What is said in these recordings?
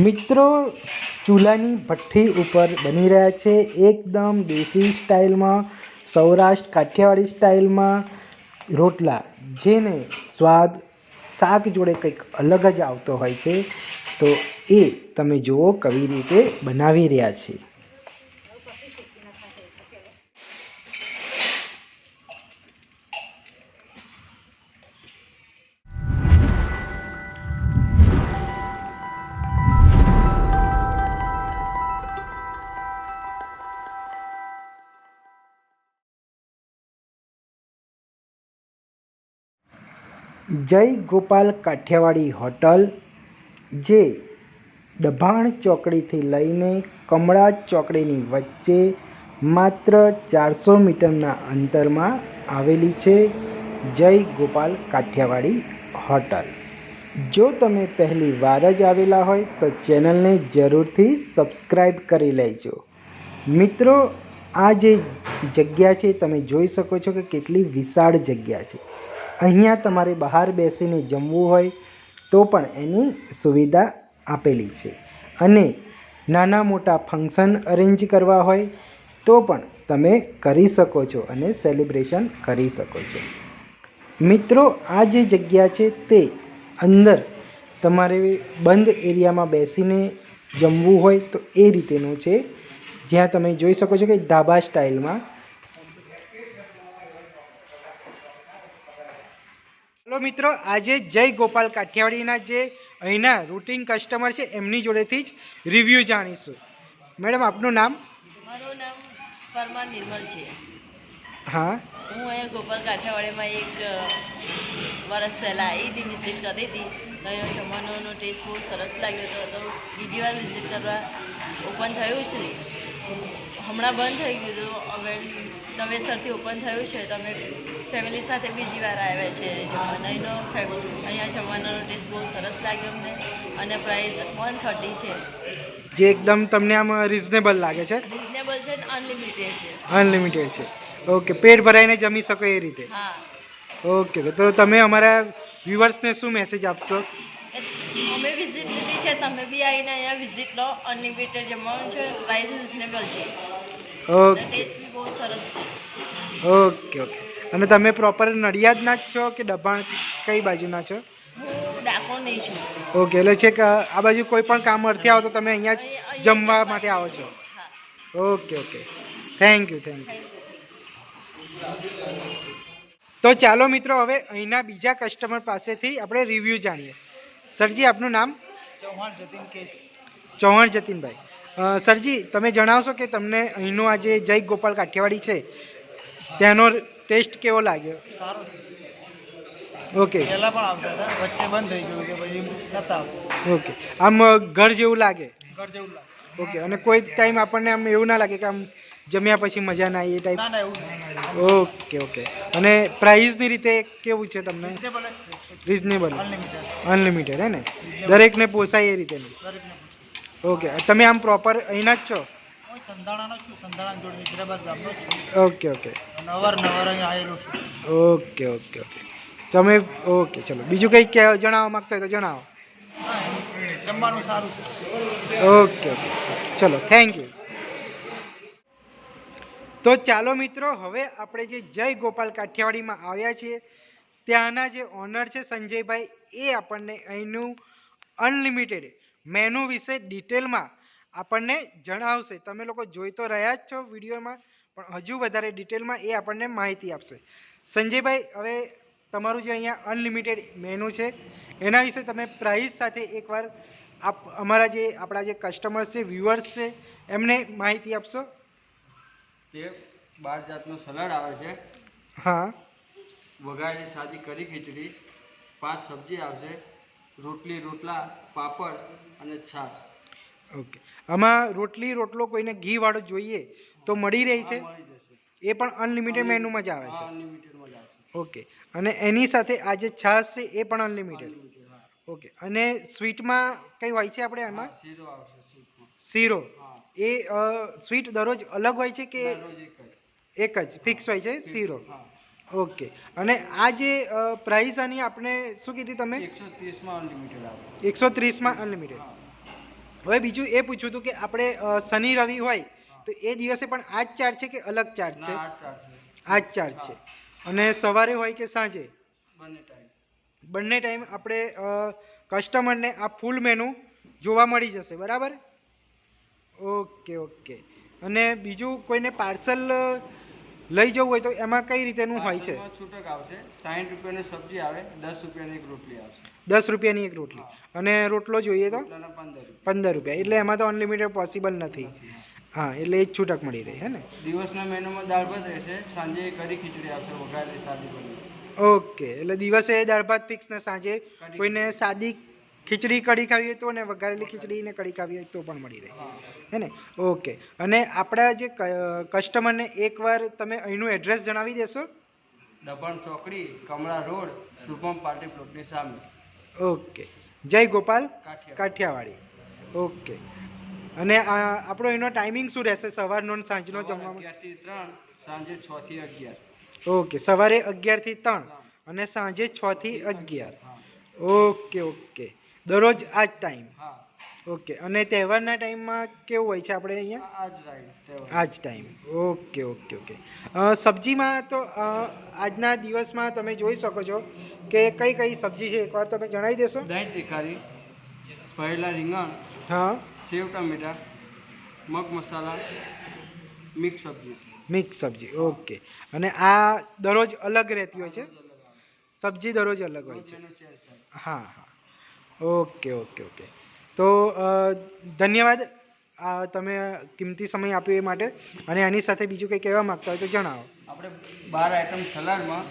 મિત્રો ચૂલાની ભઠ્ઠી ઉપર બની રહ્યા છે એકદમ દેશી સ્ટાઇલમાં, સૌરાષ્ટ્ર કાઠિયાવાડી સ્ટાઇલમાં રોટલા, જેને સ્વાદ શાક જોડે કંઈક અલગ જ આવતો હોય છે. તો એ તમે જુઓ કેવી રીતે બનાવી રહ્યા છે. જય ગોપાલ કાઠિયાવાડી હોટલ, જે દભાણ ચોકડીથી લઈને કમળા ચોકડીની વચ્ચે માત્ર 400 મીટરના અંતરમાં આવેલી છે. જય ગોપાલ કાઠિયાવાડી હોટલ. જો તમે પહેલી વાર જ આવેલા હોય તો ચેનલને જરૂરથી સબસ્ક્રાઈબ કરી લેજો. મિત્રો, આ જે જગ્યા છે તમે જોઈ શકો છો કે કેટલી વિશાળ જગ્યા છે. અહીંયા તમારે બહાર બેસીને જમવું હોય તો પણ એની સુવિધા આપેલી છે, અને નાના મોટા ફંક્શન અરેન્જ કરવા હોય તો પણ તમે કરી શકો છો અને સેલિબ્રેશન કરી શકો છો. મિત્રો, આ જે જગ્યા છે તે અંદર તમારે બંધ એરિયામાં બેસીને જમવું હોય તો એ રીતેનું છે, જ્યાં તમે જોઈ શકો છો કે ઢાબા સ્ટાઇલમાં. ચલો મિત્રો, આજે જય ગોપાલ કાઠિયાવાડીના જે અહીંના રૂટીન કસ્ટમર છે એમની જોડેથી જ રિવ્યૂ જાણીશું. મેડમ, આપનું નામ? મારું નામ પરમાર નિર્મલ છે. હા, હું અહીંયા ગોપાલ કાઠિયાવાડીમાં એક વર્ષ પહેલાં આવી હતી, વિઝિટ કરી હતી. તો અહીંયા જમવાનો ટેસ્ટ બહુ સરસ લાગ્યો હતો. તો બીજી વાર વિઝિટ કરવા ઓપન થયું છે. હમણાં બંધ થઈ ગયું હતું, હવે નવેસરથી ઓપન થયું છે. તો અમે ફેમિલી સાથે બીજી વાર આવ્યા છે જમવાના. અહીંયા જમવાનો ટેસ્ટ બહુ સરસ લાગ્યો અમને, અને પ્રાઇસ 130 છે, જે એકદમ તમને આમ રિઝનેબલ લાગે છે. રિઝનેબલ છે અને અનલિમિટેડ છે. અનલિમિટેડ છે. ઓકે, પેટ ભરાઈને જમી શકો એ રીતે. હા. ઓકે, તો તમે અમારા વ્યુઅર્સને શું મેસેજ આપશો? અમે વિઝિટ લીધી છે, તમે બી આવીને અહીંયા વિઝિટ લો. અનલિમિટેડ જમવાનું છે, પ્રાઇસ રિઝનેબલ છે, ઓકે, ટેસ્ટ બી બહુ સરસ છે. Okay okay. અને તમે પ્રોપર નડિયાદના જ છો કે દભાણ, કઈ બાજુના છો? હું ડાકોર નહીં છું. ઓકે, એટલે છે કે આ બાજુ કોઈ પણ કામ અર્થે આવો તો તમે અહીંયા જ જમવા માટે આવો છો? હા. Okay okay, thank you. તો ચાલો મિત્રો, હવે અહીંના બીજા કસ્ટમર પાસેથી આપણે રિવ્યૂ જાણીએ. સરજી, આપનું નામ? ચૌહાણ જતીનભાઈ. સરજી, તમે જણાવશો કે તમને અહીંનો આ જે જય ગોપાલ કાઠિયાવાડી છે ત્યાંનો ટેસ્ટ કેવો લાગ્યો? સારો. ઓકે. પહેલા પણ આવતા હતા, વચ્ચે બંધ થઈ ગયું કે પછી નતા આવતા. ઓકે, આમ ઘર જેવું લાગે? ઘર જેવું લાગે. ઓકે, અને કોઈ ટાઈમ આપણને આમ એવું ના લાગે કે આમ જમ્યા પછી મજા ના આવી એ ટાઈપ? ના ના, એવું ના. Okay okay. અને પ્રાઇસની રીતે કેવું છે તમને? રિઝનેબલ જ છે. Reasonable, unlimited. અનલિમિટેડ, હે ને? દરેકને પોસાય એ રીતેનું. દરેકને. ઓકે, તમે આમ પ્રોપર અહીંના જ છો? હું સંધાણાનો છું, સંધાણા જોડે હૈદરાબાદ ગામનો જ છું. Okay okay. અને અવારનવાર અહીંયા આવેલો છું. Okay okay okay. તમે ઓકે, ચલો બીજું કંઈક જણાવવા માગતા હોય તો જણાવો. હા, જમવાનું સારું છે. ઓકે ઓકે, ચલો, થેન્ક યુ. તો ચાલો મિત્રો, હવે આપણે જે જય ગોપાલ કાઠિયાવાડીમાં આવ્યા છીએ ત્યાંના જે ઓનર છે સંજયભાઈ, એ આપણને અહીંનું અનલિમિટેડ મેનુ વિશે ડિટેલમાં આપણને જણાવશે. તમે લોકો જોઈ તો રહ્યા જ છો વિડીયોમાં, પણ હજુ વધારે ડિટેલમાં એ આપણને માહિતી આપશે. સંજયભાઈ, હવે તમારું જે અહીંયા અનલિમિટેડ મેનુ છે એના વિશે તમે પ્રાઇસ સાથે એકવાર આપણા જે કસ્ટમર્સ છે, વ્યુઅર્સ છે, એમને માહિતી આપશો? તે 12 જાતનો સલાડ આવે છે. હા. વઘારેલી સાદી કઢી ખીચડી, 5 સબ્જી આવશે, રોટલી, રોટલા, પાપડ અને છાશ. ઓકે, આમાં રોટલો કોઈને ઘીવાળો જોઈએ તો મળી રહી છે? મળી જશે. એ પણ અનલિમિટેડ મેનુમાં જ આવે છે? અનલિમિટેડમાં જ આવશે. ઓકે, અને એની સાથે આ જે છાશ છે એ પણ અનલિમિટેડ? હા. ઓકે, અને સ્વીટમાં કઈ હોય છે આપણે એમાં? શીરો આવશે સ્વીટમાં. શીરો. હા. એ સ્વીટ દરરોજ અલગ હોય છે કે દરરોજ એક જ ફિક્સ હોય છે શીરો? હા. ઓકે, અને આ જે પ્રાઇસ આની આપણે શું કીધી તમે? 130માં અનલિમિટેડ આવે. 130માં અનલિમિટેડ. હવે બીજું એ પૂછ્યું હતું કે આપણે શનિ રવિ હોય તો એ દિવસે પણ આ જ ચાર્જ છે કે અલગ ચાર્જ છે? ના, આ જ ચાર્જ છે. આ જ ચાર્જ છે. અને સવારે હોય કે સાંજે? બંને ટાઈમ. બંને ટાઈમ આપણે કસ્ટમરને આ ફૂલ મેનુ જોવા મળી જશે, બરાબર? Okay okay. અને બીજું કોઈને પાર્સલ લઈ જવું હોય તો એમાં કઈ રીતેનું હોય છે? પાર્સલમાં છૂટક આવશે. 60 રૂપિયાની સબ્જી આવે, 10 રૂપિયાની એક રોટલી આવશે. 10 રૂપિયાની એક રોટલી. અને રોટલો જોઈએ તો રોટલાના 15 રૂપિયા. 15 રૂપિયા. એટલે એમાં તો અનલિમિટેડ પોસિબલ નથી. હા, એટલે એ જ છૂટક મળી રહે હે ને? દિવસના મેનુમાં દાળ ભાત રહેશે, સાંજે કઢી ખીચડી આવશે, વઘારેલી સાદી બની. ઓકે, એટલે દિવસે દાળ ભાત ફિક્સ ને સાંજે કોઈને સાદી ખીચડી કઢી ખાવી હોય તો, ને વઘારેલી ખીચડી ને કઢી ખાવી હોય તો પણ મળી રહે, હે ને? ઓકે. અને આપણા જે કસ્ટમરને એકવાર તમે અહીંનું એડ્રેસ જણાવી દેશો? દબાણ ચોકડી, કમળા રોડ, શુભમ પાર્ટી પ્લોટની સામે. ઓકે. જય ગોપાલ કાઠિયાવાડી. કાઠિયાવાડી. ઓકે. અને આપણો એનો ટાઈમિંગ શું રહેશે, સવારનો અને સાંજનો જમવામાં? 11 થી 3, સાંજે 6 થી 11. ઓકે, સવારે 11 થી 3 અને સાંજે 6 થી 11. Okay okay. દરરોજ આ જ ટાઈમ? હા, ઓકે. અને તહેવારના ટાઈમમાં કેવું હોય છે આપણે અહીંયા? આ જ રાઈટ. આ જ ટાઈમ. Okay okay okay. સબ્જીમાં તો આજના દિવસમાં તમે જોઈ શકો છો કે કઈ કઈ સબ્જી છે, એકવાર તમે જણાવી દેશો? દહીં તીખારી, પહેલા રીંગણ, હા, સેવ ટમેટા, મગ મસાલા, મિક્સ સબ્જી. મિક્સ સબ્જી. ઓકે. અને આ દરરોજ અલગ રહેતી હોય છે? સબ્જી દરરોજ અલગ હોય છે? મેનુ ચેન્જ થાય. હા હા. Okay okay okay. તો ધન્યવાદ તમે કિંમતી સમય આપ્યો એ માટે. અને આની સાથે બીજું કંઈ કહેવા માગતા હોય તો જણાવો. આપણે 12 આઈટમ સલાડમાં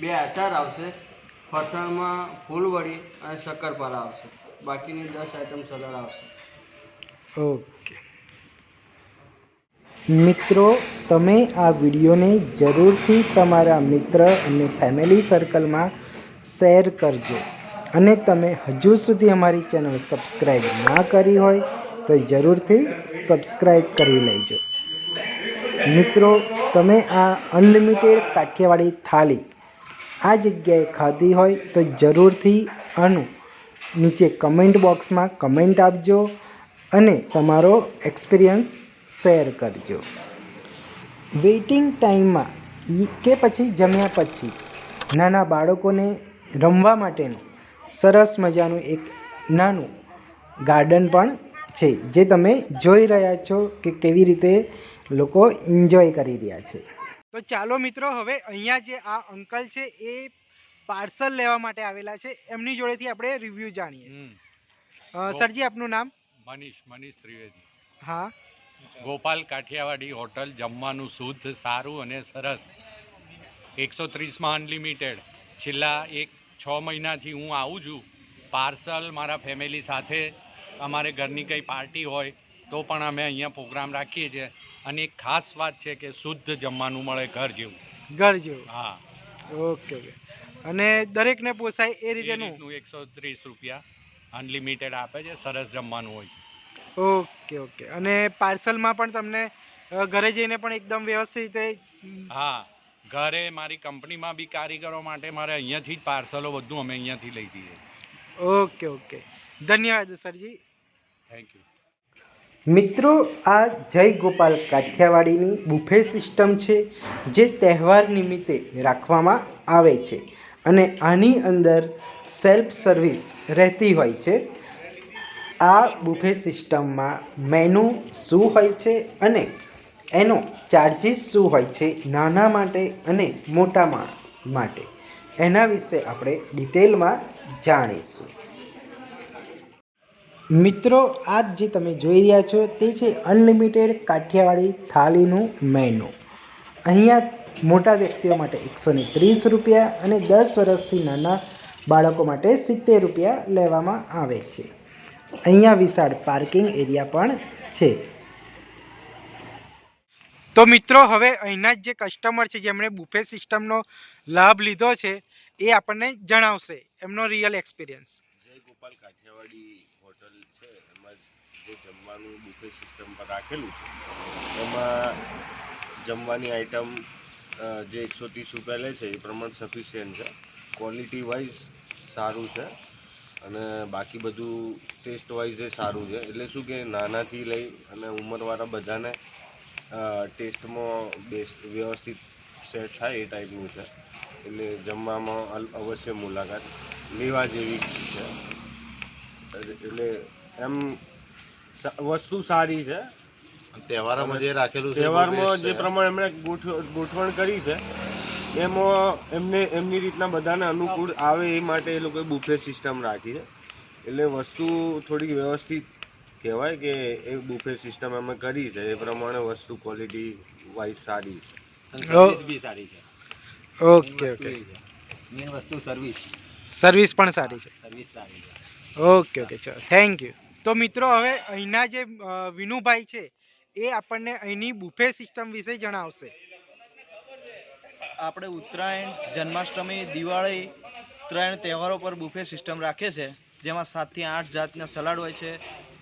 2 આચાર આવશે, ફરસાણમાં ફૂલવડી અને શક્કરપારા આવશે. બાકીની 10 આઈટમ સલાડ આવશે. ઓકે. મિત્રો, તમે આ વિડીયોને જરૂરથી તમારા મિત્ર અને ફેમિલી સર્કલમાં શેર કરજો. અને તમે હજુ સુધી અમારી ચેનલ સબસ્ક્રાઈબ ના કરી હોય તો જરૂરથી સબસ્ક્રાઈબ કરી લેજો. મિત્રો, તમે આ અનલિમિટેડ કાઠિયાવાડી થાળી આ જગ્યાએ ખાધી હોય તો જરૂરથી આનું નીચે કમેન્ટ બોક્સમાં કમેન્ટ આપજો અને તમારો એક્સપિરિયન્સ શેર કરજો. વેઇટિંગ ટાઈમમાં કે પછી જમ્યા પછી નાના બાળકોને રમવા માટેનું સરસ મજાનું એક નાનું ગાર્ડન પણ છે, જે તમે જોઈ રહ્યા છો કે કેવી રીતે લોકો એન્જોય કરી રહ્યા છે. તો ચાલો મિત્રો, હવે અહીંયા જે આ અંકલ છે એ પાર્સલ લેવા માટે આવેલા છે, એમની જોડેથી આપણે રિવ્યૂ જાણીએ. સરજી, આપનું નામ? મનીષ ત્રિવેદી. હા. ગોપાલ કાઠિયાવાડી હોટલ. જમવાનું શુદ્ધ, સારું અને સરસ. 130માં અનલિમિટેડ. છેલ્લા 6 મહિનાથી હું આવું છું. પાર્સલ મારા ફેમિલી સાથે, અમારે ઘરની કંઈ પાર્ટી હોય તો પણ અમે અહીંયા પ્રોગ્રામ રાખીએ છીએ. અને એક ખાસ વાત છે કે શુદ્ધ જમવાનું મળે, ઘર જેવું. ઘર જેવું? હા. Okay okay. અને દરેકને પોસાય એ રીતેનું? 130 રૂપિયા અનલિમિટેડ આપે છે, સરસ જમવાનું હોય. Okay okay. અને પાર્સલમાં પણ તમને ઘરે જઈને પણ એકદમ વ્યવસ્થિત રીતે? હા, ઘરે મારી કંપનીમાં બી કારીગરો માટે મારે અહીંયાથી જ પાર્સલો બધું અમે અહીંયાથી લઈ દઈએ. Okay okay. ધન્યવાદ સરજી. Thank you. મિત્રો, આ જય ગોપાલ કાઠિયાવાડીની બુફે સિસ્ટમ છે, જે તહેવાર નિમિત્તે રાખવામાં આવે છે. અને આની અંદર સેલ્ફ સર્વિસ રહેતી હોય છે. આ બુફે સિસ્ટમમાં મેનુ શું હોય છે અને એનો ચાર્જિસ શું હોય છે નાના માટે અને મોટા માટે, એના વિશે આપણે ડિટેલમાં જાણીશું. મિત્રો, આ જે તમે જોઈ રહ્યા છો તે છે અનલિમિટેડ કાઠિયાવાડી થાળીનું મેનુ. અહીંયા મોટા વ્યક્તિઓ માટે 130 રૂપિયા અને 10 વર્ષથી નાના બાળકો માટે 70 રૂપિયા લેવામાં આવે છે. અહીંયા વિશાળ પાર્કિંગ એરિયા પણ છે. તો મિત્રો, હવે અહીંના જે કસ્ટમર છે જેમણે બુફે સિસ્ટમનો લાભ લીધો છે એ આપણને જણાવશે એમનો રિયલ એક્સપિરિયન્સ. જય ગોપાલ કાઠિયાવાડી હોટલ છે, એમાં જે જમવાનું બુફે સિસ્ટમ પર રાખેલું છે એમાં જમવાની આઈટમ જે 130 રૂપિયા લે છે એ પ્રમાણે સફિશિયન્ટ છે. ક્વોલિટી વાઇઝ સારું છે. અને બાકી બધું ટેસ્ટ વાઇઝ એ સારું છે. એટલે શું કે નાનાથી લઈ અને ઉંમરવાળા બધાને ટેસ્ટમાં બેસ્ટ વ્યવસ્થિત સેટ થાય એ ટાઈપનું છે. એટલે જમવામાં અવશ્ય મુલાકાત લેવા જેવી છે. એટલે એમ વસ્તુ સારી છે. તહેવારોમાં જે રાખેલું છે તહેવારમાં જે પ્રમાણે એમણે ગોઠવણ કરી છે એમાં એમની રીતના બધાને અનુકૂળ આવે એ માટે એ લોકોએ બુફે સિસ્ટમ રાખી છે. એટલે વસ્તુ થોડીક વ્યવસ્થિત કહેવાય કે એ બુફે સિસ્ટમ અમે કરી છે એ પ્રમાણે વસ્તુ ક્વોલિટી વાઇઝ સારી છે. સર્વિસ બી સારી છે. Okay okay. મેઇન વસ્તુ સર્વિસ પણ સારી છે. સર્વિસ સારી છે. ઓકે ઓકે ચલો થેન્ક યુ. તો મિત્રો હવે અહીંના જે વિનુભાઈ છે એ આપણને અહીંની બુફે સિસ્ટમ વિશે જણાવશે. આપણે ઉત્તરાયણ, જન્માષ્ટમી, દિવાળી, ત્રણ તહેવારો પર બુફે સિસ્ટમ રાખે છે, જેમાં 7 થી 8 જાતના સલાડ હોય છે,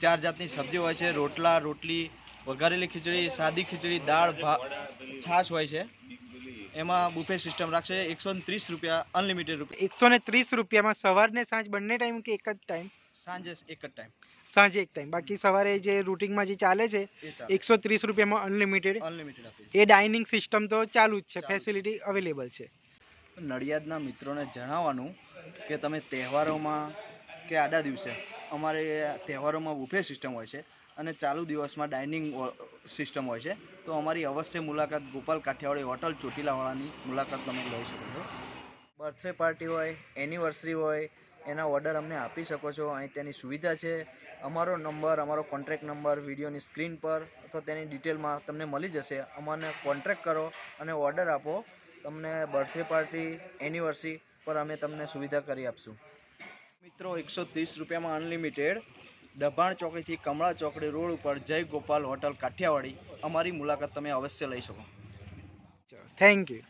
4 જાતની સબ્જી હોય છે, રોટલા, રોટલી, વઘારેલી ખીચડી, સાદી ખીચડી, દાળ, ભાત, છાશ હોય છે. એમાં બુફે સિસ્ટમ રાખશે. 130 રૂપિયા અનલિમિટેડ રૂપિયા. 130 રૂપિયામાં સવાર ને સાંજ બંને ટાઈમ કે એક જ ટાઈમ? સાંજે એક જ ટાઈમ. સાંજે એક ટાઈમ. બાકી સવારે જે રૂટિનમાં જે ચાલે છે એ ચાલે. 130 રૂપિયામાં અનલિમિટેડ. અનલિમિટેડ એ ડાઇનિંગ સિસ્ટમ તો ચાલુ જ છે, ફેસિલિટી અવેલેબલ છે. નડિયાદના મિત્રોને જણાવવાનું કે તમે તહેવારોમાં કે આડા દિવસે અમારે તહેવારોમાં બુફે સિસ્ટમ હોય છે અને ચાલુ દિવસમાં ડાઇનિંગ સિસ્ટમ હોય છે, તો અમારી અવશ્ય મુલાકાત ગોપાલ કાઠિયાવાડી હોટલ ચોટીલાવાળાની મુલાકાત તમે લઈ શકો છો. બર્થડે પાર્ટી હોય, એનિવર્સરી હોય, એના ઓર્ડર અમને આપી શકો છો. અહીં તેની સુવિધા છે. અમારો નંબર, અમારો કોન્ટ્રેક્ટ નંબર વિડીયોની સ્ક્રીન પર અથવા તેની ડિટેલમાં તમને મળી જશે. અમને કોન્ટ્રેક્ટ કરો અને ઓર્ડર આપો. તમને બર્થડે પાર્ટી, એનિવર્સરી પર અમે તમને સુવિધા કરી આપશું. મિત્રો 130 રૂપિયામાં અનલિમિટેડ દભાણ ચોકડીથી કમળા ચોકડી રોડ ઉપર જય ગોપાલ હોટલ કાઠિયાવાડી અમારી મુલાકાત તમે અવશ્ય લઈ શકો. Thank you.